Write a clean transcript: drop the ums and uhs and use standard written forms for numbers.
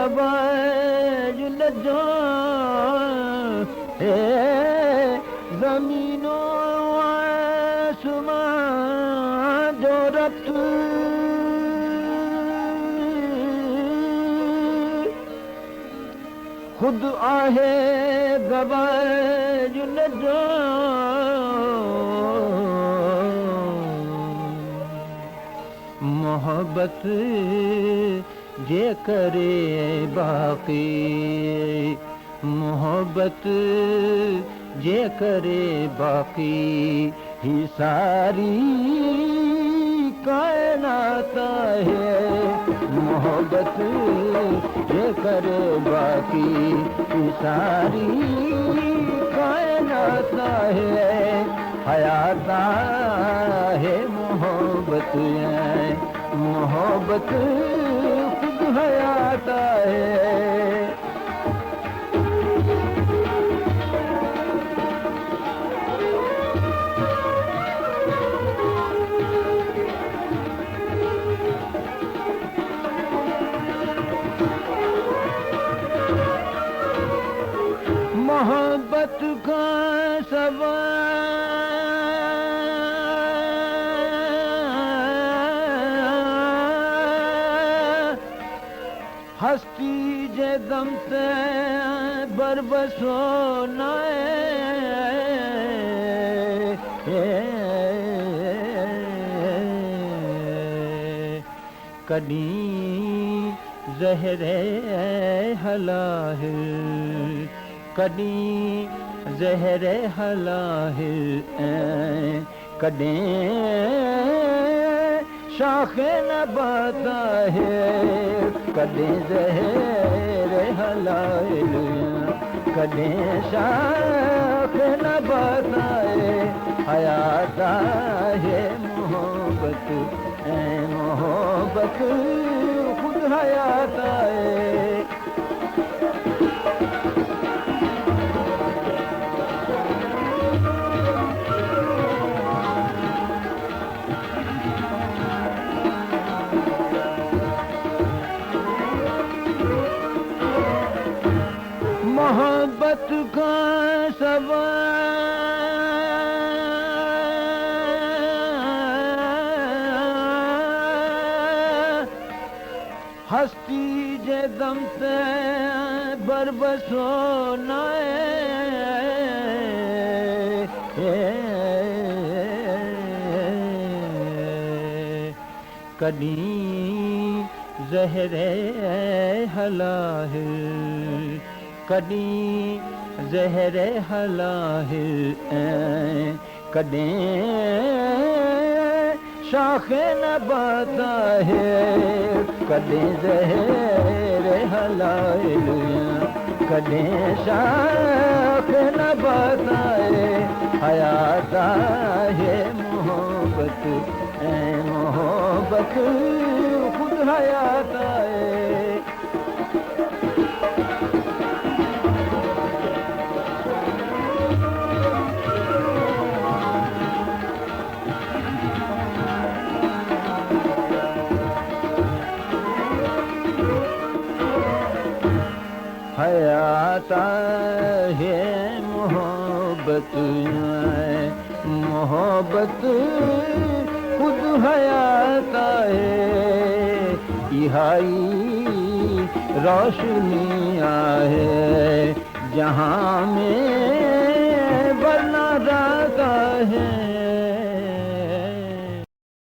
गवाजुल जो है ज़मीनो आसमान जो रब्त खुद आहे गवाजुल जो मोहब्बत जे करे बाकी मोहब्बत जे करे बाकी ही सारी कायनात है मोहब्बत जे करे बाकी ही सारी कायनात है हयात है मोहब्बत है मोहब्बत खुद हयात है मोहब्बत का सवाल हस्ती जे दम ते बरबसो कॾहिं ज़हरे हलाह कॾहिं ज़हरे हलाह कॾहिं शाखे नबात है कॾहिं ज़हरे हलाह कॾहिं शाखे नबात है हयात है मोहब्बत मोहब्बत खुद हयात है मोहब्बत का सवाल हस्ती जे दम ते बरबसो कॾहिं ज़हरे हलाह कॾहिं ज़हरे हलाह कॾहिं शाखे नबात है कॾहिं ज़हरे हलाह कॾहिं शाखे नबात है हयात है मोहब्बत मोहब्बत खुद हयात है हयात है मोहब्बत मोहब्बत खुद हयात है इहाई रोशनी है जहाँ में बना रहता है